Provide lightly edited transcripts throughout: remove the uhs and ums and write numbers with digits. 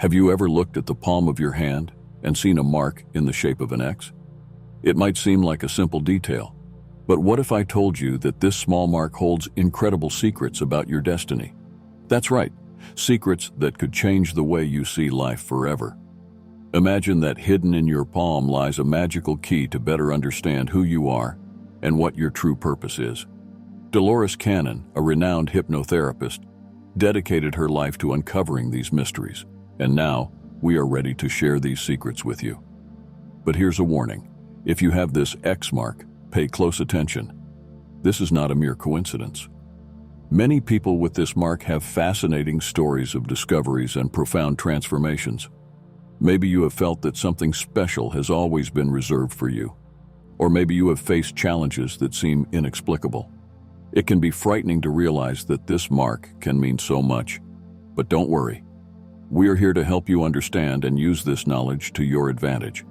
Have you ever looked at the palm of your hand and seen a mark in the shape of an X? It might seem like a simple detail, but what if I told you that this small mark holds incredible secrets about your destiny? That's right, secrets that could change the way you see life forever. Imagine that hidden in your palm lies a magical key to better understand who you are and what your true purpose is. Dolores, a renowned hypnotherapist, dedicated her life to uncovering these mysteries, and now we are ready to share these secrets with you. But here's a warning. If you have this X mark, pay close attention. This is not a mere coincidence. Many people with this mark have fascinating stories of discoveries and profound transformations. Maybe you have felt that something special has always been reserved for you, or maybe you have faced challenges that seem inexplicable. It can be frightening to realize that this mark can mean so much, but don't worry. We are here to help you understand and use this knowledge to your advantage.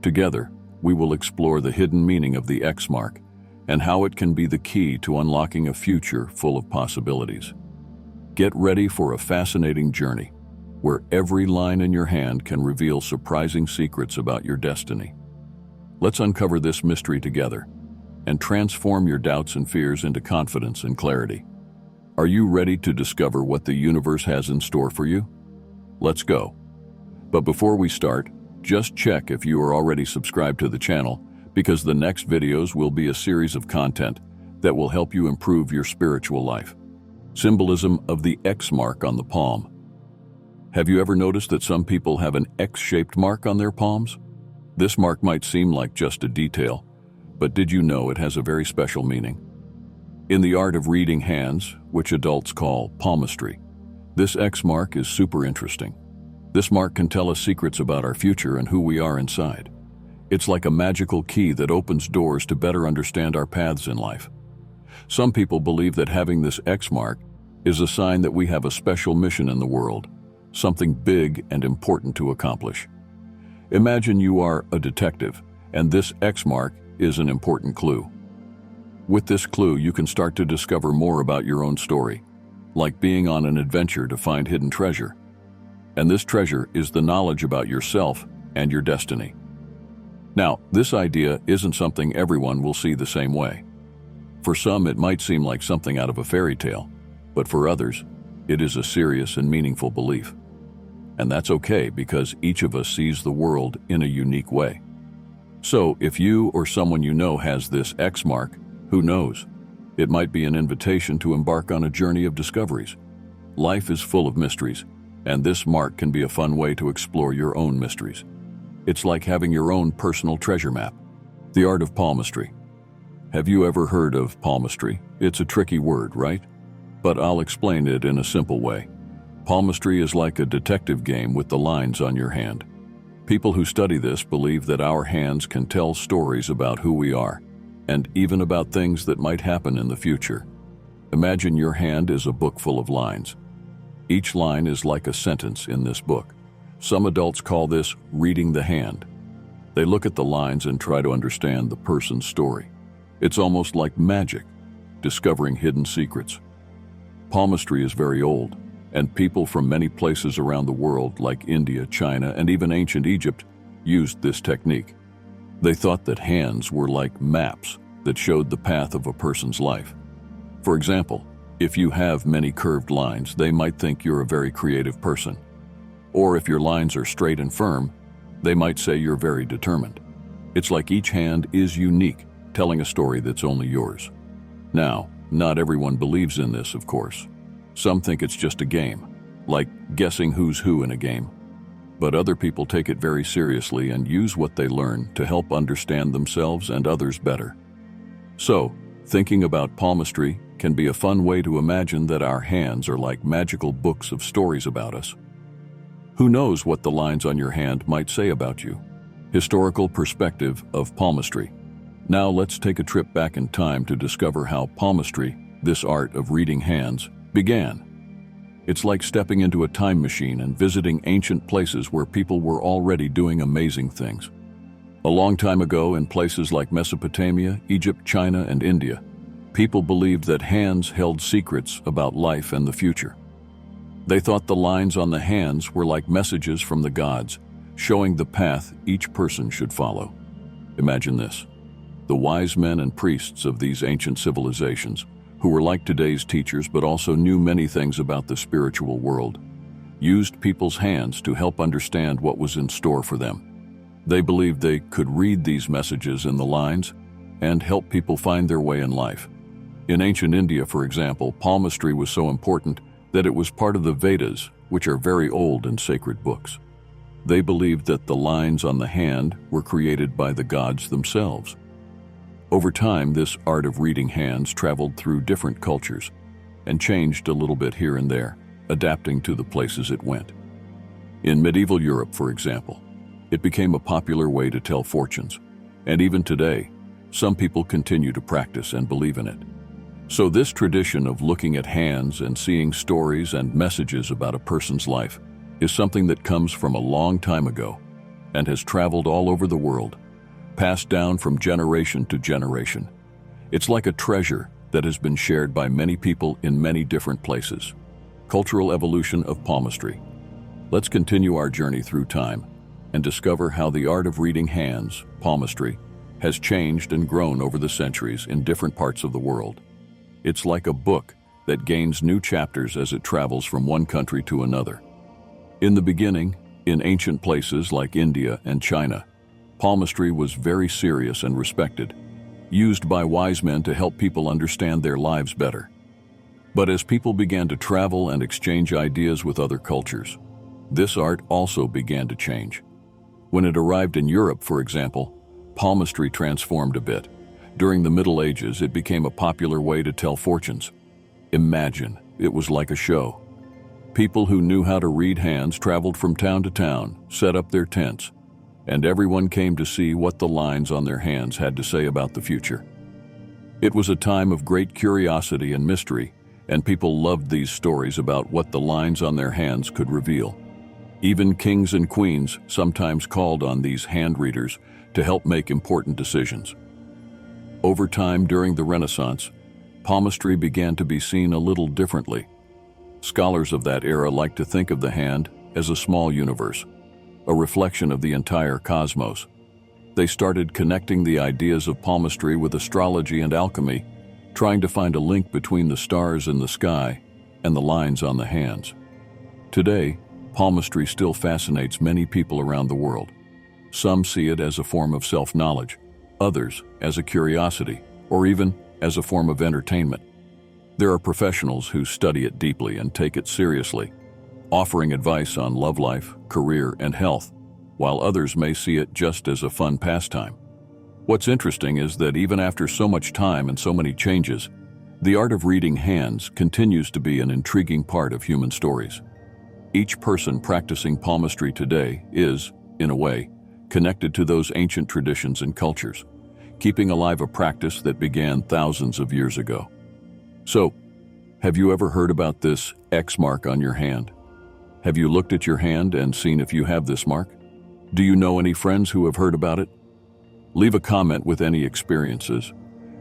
Together, we will explore the hidden meaning of the X mark and how it can be the key to unlocking a future full of possibilities. Get ready for a fascinating journey where every line in your hand can reveal surprising secrets about your destiny. Let's uncover this mystery together and transform your doubts and fears into confidence and clarity. Are you ready to discover what the universe has in store for you? Let's go. But before we start, just check if you are already subscribed to the channel, because the next videos will be a series of content that will help you improve your spiritual life. Symbolism of the X mark on the palm. Have you ever noticed that some people have an X-shaped mark on their palms? This mark might seem like just a detail, but did you know it has a very special meaning? In the art of reading hands, which adults call palmistry, this X mark is super interesting. This mark can tell us secrets about our future and who we are inside. It's like a magical key that opens doors to better understand our paths in life. Some people believe that having this X mark is a sign that we have a special mission in the world, something big and important to accomplish. Imagine you are a detective, and this X mark is an important clue. With this clue, you can start to discover more about your own story, like being on an adventure to find hidden treasure. And this treasure is the knowledge about yourself and your destiny. Now, this idea isn't something everyone will see the same way. For some, it might seem like something out of a fairy tale, but for others, it is a serious and meaningful belief. And that's okay, because each of us sees the world in a unique way. So, if you or someone you know has this X mark, who knows? It might be an invitation to embark on a journey of discoveries. Life is full of mysteries, and this mark can be a fun way to explore your own mysteries. It's like having your own personal treasure map. The art of palmistry. Have you ever heard of palmistry? It's a tricky word, right? But I'll explain it in a simple way. Palmistry is like a detective game with the lines on your hand. People who study this believe that our hands can tell stories about who we are, and even about things that might happen in the future. Imagine your hand is a book full of lines. Each line is like a sentence in this book. Some adults call this reading the hand. They look at the lines and try to understand the person's story. It's almost like magic, discovering hidden secrets. Palmistry is very old, and people from many places around the world, like India, China, and even ancient Egypt, used this technique. They thought that hands were like maps that showed the path of a person's life. For example, if you have many curved lines, they might think you're a very creative person. Or if your lines are straight and firm, they might say you're very determined. It's like each hand is unique, telling a story that's only yours. Now, not everyone believes in this, of course. Some think it's just a game, like guessing who's who in a game. But other people take it very seriously and use what they learn to help understand themselves and others better. So, thinking about palmistry can be a fun way to imagine that our hands are like magical books of stories about us. Who knows what the lines on your hand might say about you? Historical perspective of palmistry. Now let's take a trip back in time to discover how palmistry, this art of reading hands, began. It's like stepping into a time machine and visiting ancient places where people were already doing amazing things. A long time ago, in places like Mesopotamia, Egypt, China, and India, people believed that hands held secrets about life and the future. They thought the lines on the hands were like messages from the gods, showing the path each person should follow. Imagine this. The wise men and priests of these ancient civilizations, who were like today's teachers but also knew many things about the spiritual world, used people's hands to help understand what was in store for them. They believed they could read these messages in the lines and help people find their way in life. In ancient India, for example, palmistry was so important that it was part of the Vedas, which are very old and sacred books. They believed that the lines on the hand were created by the gods themselves. Over time, this art of reading hands traveled through different cultures and changed a little bit here and there, adapting to the places it went. In medieval Europe, for example, it became a popular way to tell fortunes, and even today, some people continue to practice and believe in it. So this tradition of looking at hands and seeing stories and messages about a person's life is something that comes from a long time ago and has traveled all over the world, passed down from generation to generation. It's like a treasure that has been shared by many people in many different places. Cultural evolution of palmistry. Let's continue our journey through time and discover how the art of reading hands, palmistry, has changed and grown over the centuries in different parts of the world. It's like a book that gains new chapters as it travels from one country to another. In the beginning, in ancient places like India and China, palmistry was very serious and respected, used by wise men to help people understand their lives better. But as people began to travel and exchange ideas with other cultures, this art also began to change. When it arrived in Europe, for example, palmistry transformed a bit. During the Middle Ages, it became a popular way to tell fortunes. Imagine, it was like a show. People who knew how to read hands traveled from town to town, set up their tents, and everyone came to see what the lines on their hands had to say about the future. It was a time of great curiosity and mystery, and people loved these stories about what the lines on their hands could reveal. Even kings and queens sometimes called on these hand readers to help make important decisions. Over time, during the Renaissance, palmistry began to be seen a little differently. Scholars of that era like to think of the hand as a small universe, a reflection of the entire cosmos. They started connecting the ideas of palmistry with astrology and alchemy, trying to find a link between the stars in the sky and the lines on the hands. Today, palmistry still fascinates many people around the world. Some see it as a form of self-knowledge, others as a curiosity, or even as a form of entertainment. There are professionals who study it deeply and take it seriously, offering advice on love life, career, and health, while others may see it just as a fun pastime. What's interesting is that even after so much time and so many changes, the art of reading hands continues to be an intriguing part of human stories. Each person practicing palmistry today is, in a way, connected to those ancient traditions and cultures, keeping alive a practice that began thousands of years ago. So, have you ever heard about this X mark on your hand? Have you looked at your hand and seen if you have this mark? Do you know any friends who have heard about it? Leave a comment with any experiences,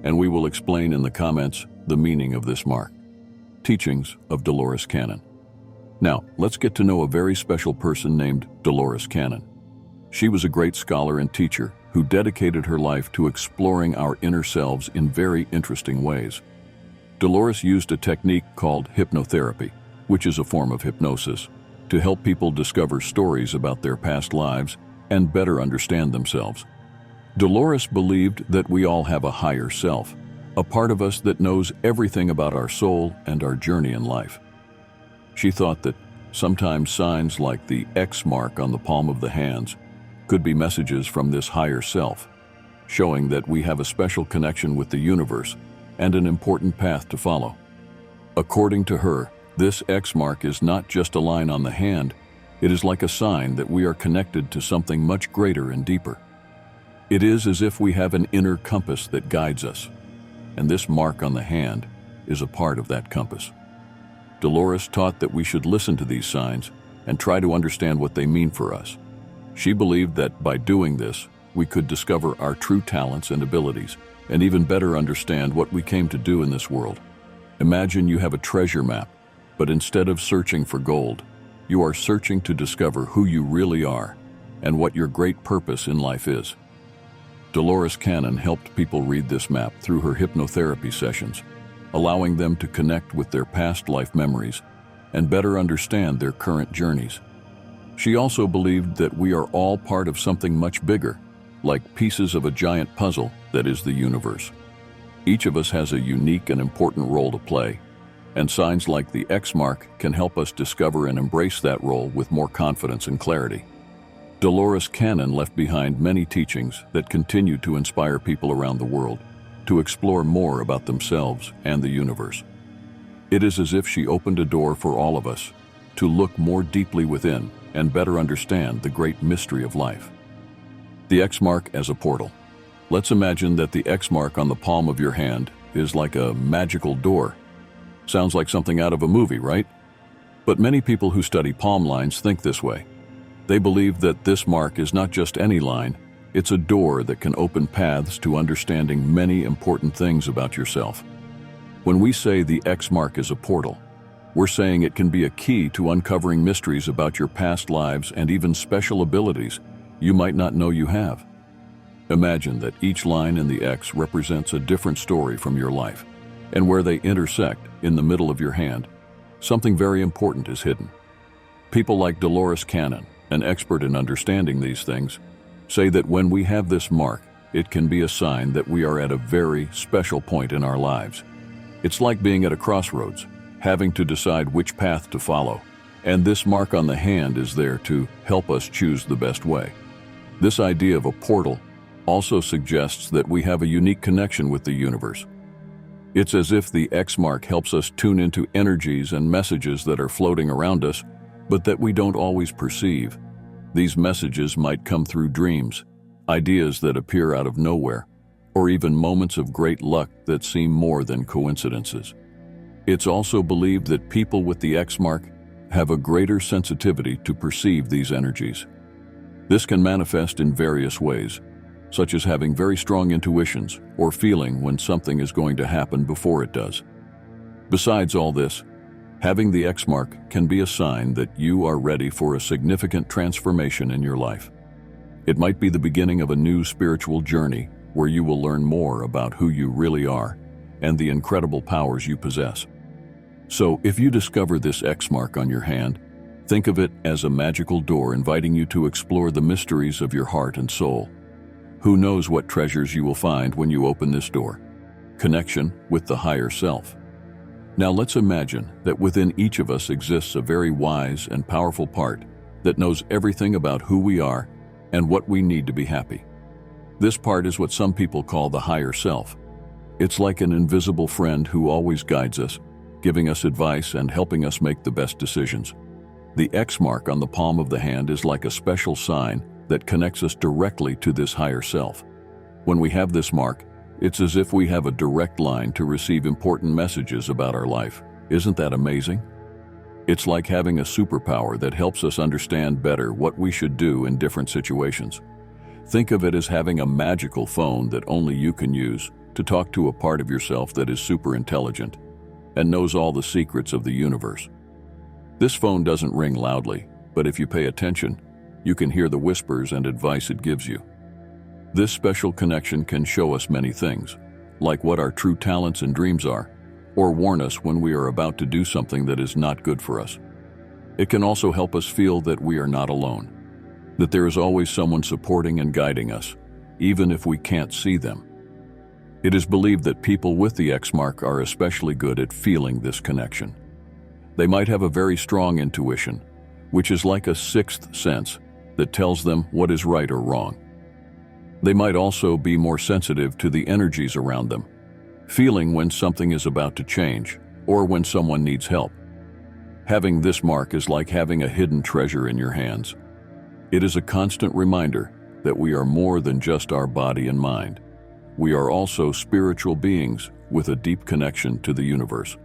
and we will explain in the comments the meaning of this mark. Teachings of Dolores Cannon. Now, let's get to know a very special person named Dolores Cannon. She was a great scholar and teacher who dedicated her life to exploring our inner selves in very interesting ways. Dolores used a technique called hypnotherapy, which is a form of hypnosis, to help people discover stories about their past lives and better understand themselves. Dolores believed that we all have a higher self, a part of us that knows everything about our soul and our journey in life. She thought that sometimes signs like the X mark on the palm of the hands could be messages from this higher self, showing that we have a special connection with the universe and an important path to follow. According to her, this X mark is not just a line on the hand, it is like a sign that we are connected to something much greater and deeper. It is as if we have an inner compass that guides us, and this mark on the hand is a part of that compass. Dolores taught that we should listen to these signs and try to understand what they mean for us. She believed that by doing this, we could discover our true talents and abilities, and even better understand what we came to do in this world. Imagine you have a treasure map, But instead of searching for gold, you are searching to discover who you really are and what your great purpose in life is. Dolores Cannon helped people read this map through her hypnotherapy sessions, allowing them to connect with their past life memories and better understand their current journeys. She also believed that we are all part of something much bigger, like pieces of a giant puzzle that is the universe. Each of us has a unique and important role to play, and signs like the X mark can help us discover and embrace that role with more confidence and clarity. Dolores Cannon left behind many teachings that continue to inspire people around the world to explore more about themselves and the universe. It is as if she opened a door for all of us to look more deeply within and better understand the great mystery of life. The X mark as a portal. Let's imagine that the X mark on the palm of your hand is like a magical door. Sounds like something out of a movie, right? But many people who study palm lines think this way. They believe that this mark is not just any line, it's a door that can open paths to understanding many important things about yourself. When we say the X mark is a portal, we're saying it can be a key to uncovering mysteries about your past lives and even special abilities you might not know you have. Imagine that each line in the X represents a different story from your life, and where they intersect, in the middle of your hand, something very important is hidden. People like Dolores Cannon, an expert in understanding these things, say that when we have this mark, it can be a sign that we are at a very special point in our lives. It's like being at a crossroads, having to decide which path to follow, and this mark on the hand is there to help us choose the best way. This idea of a portal also suggests that we have a unique connection with the universe. It's as if the X mark helps us tune into energies and messages that are floating around us, but that we don't always perceive. These messages might come through dreams, ideas that appear out of nowhere, or even moments of great luck that seem more than coincidences. It's also believed that people with the X mark have a greater sensitivity to perceive these energies. This can manifest in various ways, such as having very strong intuitions or feeling when something is going to happen before it does. Besides all this, having the X mark can be a sign that you are ready for a significant transformation in your life. It might be the beginning of a new spiritual journey where you will learn more about who you really are and the incredible powers you possess. So, if you discover this X mark on your hand, think of it as a magical door inviting you to explore the mysteries of your heart and soul. Who knows what treasures you will find when you open this door? Connection with the higher self. Now let's imagine that within each of us exists a very wise and powerful part that knows everything about who we are and what we need to be happy. This part is what some people call the higher self. It's like an invisible friend who always guides us, giving us advice and helping us make the best decisions. The X mark on the palm of the hand is like a special sign that connects us directly to this higher self. When we have this mark, it's as if we have a direct line to receive important messages about our life. Isn't that amazing? It's like having a superpower that helps us understand better what we should do in different situations. Think of it as having a magical phone that only you can use to talk to a part of yourself that is super intelligent and knows all the secrets of the universe. This phone doesn't ring loudly, but if you pay attention, you can hear the whispers and advice it gives you. This special connection can show us many things, like what our true talents and dreams are, or warn us when we are about to do something that is not good for us. It can also help us feel that we are not alone, that there is always someone supporting and guiding us, even if we can't see them. It is believed that people with the X mark are especially good at feeling this connection. They might have a very strong intuition, which is like a sixth sense that tells them what is right or wrong. They might also be more sensitive to the energies around them, feeling when something is about to change or when someone needs help. Having this mark is like having a hidden treasure in your hands. It is a constant reminder that we are more than just our body and mind. We are also spiritual beings with a deep connection to the universe.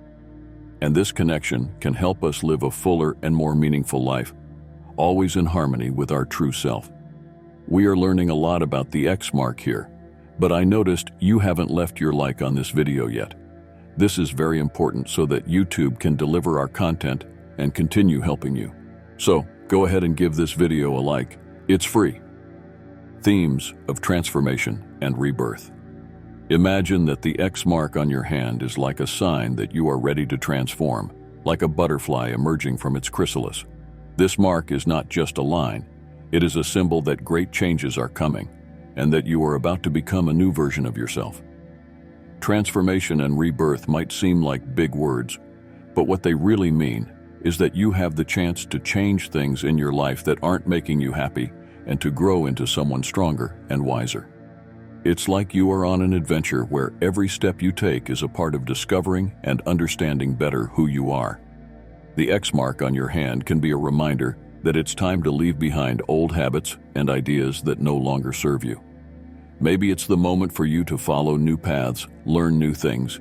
And this connection can help us live a fuller and more meaningful life, always in harmony with our true self. We are learning a lot about the X mark here, but I noticed you haven't left your like on this video yet. This is very important so that YouTube can deliver our content and continue helping you. So, go ahead and give this video a like. It's free. Themes of transformation and rebirth. Imagine that the X mark on your hand is like a sign that you are ready to transform, like a butterfly emerging from its chrysalis. This mark is not just a line, it is a symbol that great changes are coming, and that you are about to become a new version of yourself. Transformation and rebirth might seem like big words, but what they really mean is that you have the chance to change things in your life that aren't making you happy and to grow into someone stronger and wiser. It's like you are on an adventure where every step you take is a part of discovering and understanding better who you are. The X mark on your hand can be a reminder that it's time to leave behind old habits and ideas that no longer serve you. Maybe it's the moment for you to follow new paths, learn new things,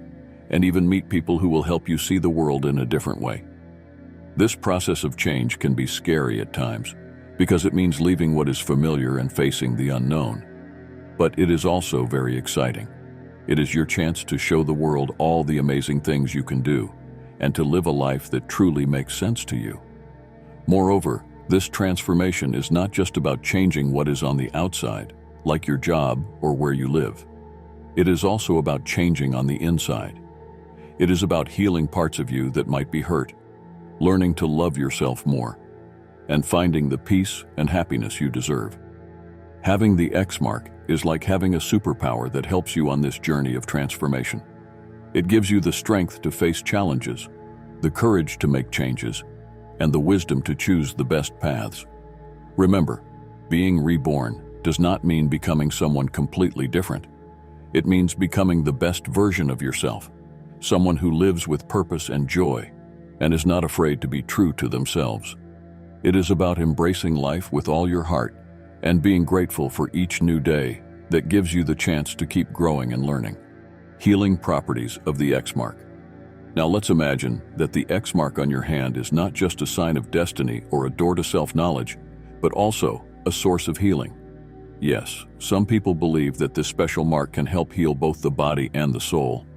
and even meet people who will help you see the world in a different way. This process of change can be scary at times because it means leaving what is familiar and facing the unknown. But it is also very exciting. It is your chance to show the world all the amazing things you can do and to live a life that truly makes sense to you. Moreover, this transformation is not just about changing what is on the outside, like your job or where you live. It is also about changing on the inside. It is about healing parts of you that might be hurt, learning to love yourself more, and finding the peace and happiness you deserve. Having the X mark is like having a superpower that helps you on this journey of transformation. It gives you the strength to face challenges, the courage to make changes, and the wisdom to choose the best paths. Remember, being reborn does not mean becoming someone completely different. It means becoming the best version of yourself, someone who lives with purpose and joy, and is not afraid to be true to themselves. It is about embracing life with all your heart and being grateful for each new day that gives you the chance to keep growing and learning. Healing properties of the X mark. Now let's imagine that the X mark on your hand is not just a sign of destiny or a door to self-knowledge, but also a source of healing. Yes, some people believe that this special mark can help heal both the body and the soul.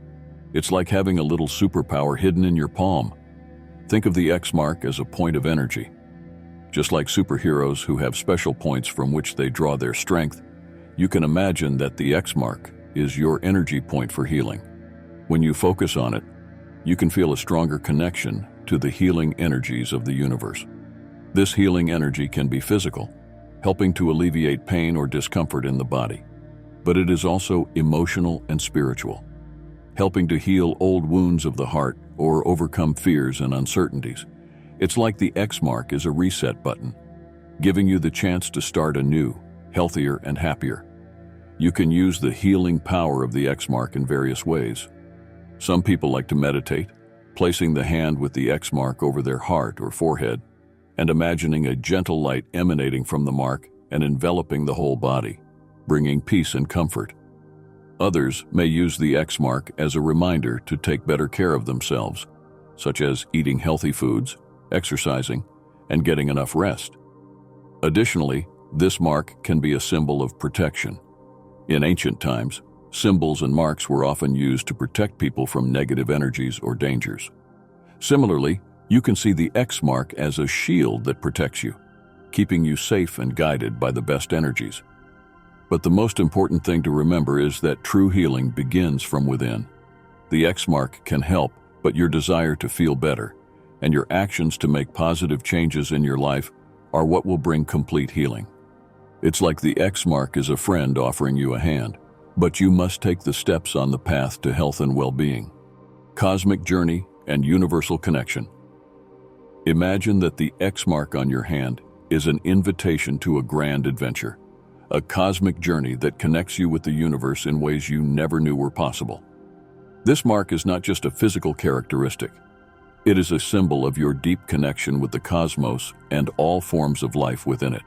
It's like having a little superpower hidden in your palm. Think of the X mark as a point of energy. Just like superheroes who have special points from which they draw their strength, you can imagine that the X mark is your energy point for healing. When you focus on it, you can feel a stronger connection to the healing energies of the universe. This healing energy can be physical, helping to alleviate pain or discomfort in the body, but it is also emotional and spiritual, helping to heal old wounds of the heart or overcome fears and uncertainties. It's like the X mark is a reset button, giving you the chance to start anew, healthier and happier. You can use the healing power of the X mark in various ways. Some people like to meditate, placing the hand with the X mark over their heart or forehead, and imagining a gentle light emanating from the mark and enveloping the whole body, bringing peace and comfort. Others may use the X mark as a reminder to take better care of themselves, such as eating healthy foods, exercising, and getting enough rest. Additionally, this mark can be a symbol of protection. In ancient times, symbols and marks were often used to protect people from negative energies or dangers. Similarly, you can see the X mark as a shield that protects you, keeping you safe and guided by the best energies. But the most important thing to remember is that true healing begins from within. The X mark can help, but your desire to feel better and your actions to make positive changes in your life are what will bring complete healing. It's like the X mark is a friend offering you a hand, but you must take the steps on the path to health and well-being. Cosmic journey and universal connection. Imagine that the X mark on your hand is an invitation to a grand adventure, a cosmic journey that connects you with the universe in ways you never knew were possible. This mark is not just a physical characteristic. It is a symbol of your deep connection with the cosmos and all forms of life within it.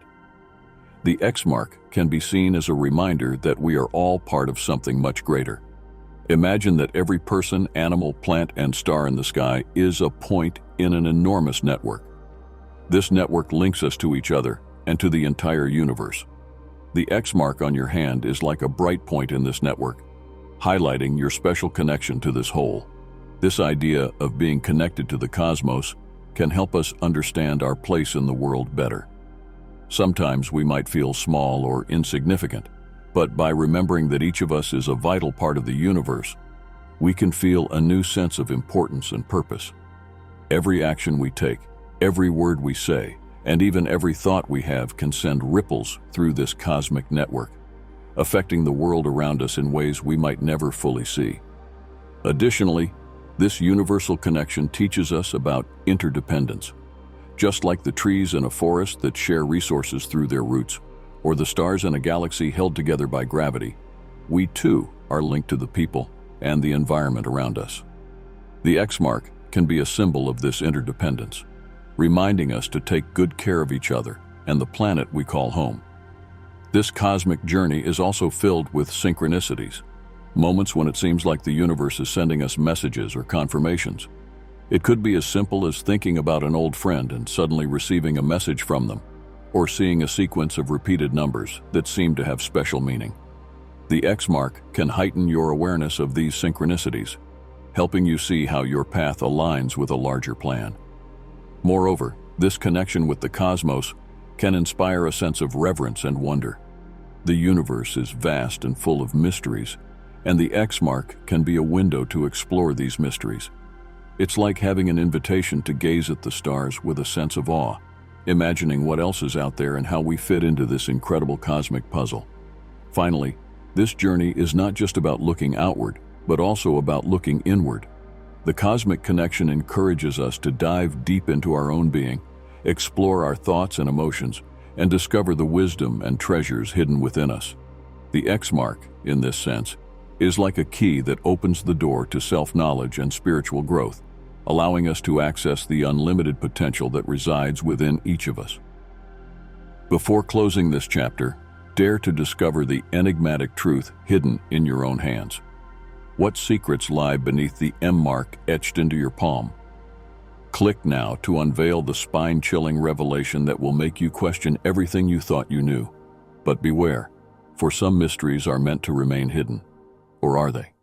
The X mark can be seen as a reminder that we are all part of something much greater. Imagine that every person, animal, plant, and star in the sky is a point in an enormous network. This network links us to each other and to the entire universe. The X mark on your hand is like a bright point in this network, highlighting your special connection to this whole. This idea of being connected to the cosmos can help us understand our place in the world better. Sometimes we might feel small or insignificant, but by remembering that each of us is a vital part of the universe, we can feel a new sense of importance and purpose. Every action we take, every word we say, and even every thought we have can send ripples through this cosmic network, affecting the world around us in ways we might never fully see. Additionally, this universal connection teaches us about interdependence. Just like the trees in a forest that share resources through their roots, or the stars in a galaxy held together by gravity, we too are linked to the people and the environment around us. The X mark can be a symbol of this interdependence, reminding us to take good care of each other and the planet we call home. This cosmic journey is also filled with synchronicities, moments when it seems like the universe is sending us messages or confirmations. It could be as simple as thinking about an old friend and suddenly receiving a message from them, or seeing a sequence of repeated numbers that seem to have special meaning. The X mark can heighten your awareness of these synchronicities, helping you see how your path aligns with a larger plan. Moreover, this connection with the cosmos can inspire a sense of reverence and wonder. The universe is vast and full of mysteries, and the X mark can be a window to explore these mysteries. It's like having an invitation to gaze at the stars with a sense of awe, imagining what else is out there and how we fit into this incredible cosmic puzzle. Finally, this journey is not just about looking outward, but also about looking inward. The cosmic connection encourages us to dive deep into our own being, explore our thoughts and emotions, and discover the wisdom and treasures hidden within us. The X mark, in this sense, is like a key that opens the door to self-knowledge and spiritual growth, allowing us to access the unlimited potential that resides within each of us. Before closing this chapter, dare to discover the enigmatic truth hidden in your own hands. What secrets lie beneath the M mark etched into your palm? Click now to unveil the spine-chilling revelation that will make you question everything you thought you knew. But beware, for some mysteries are meant to remain hidden. Or are they?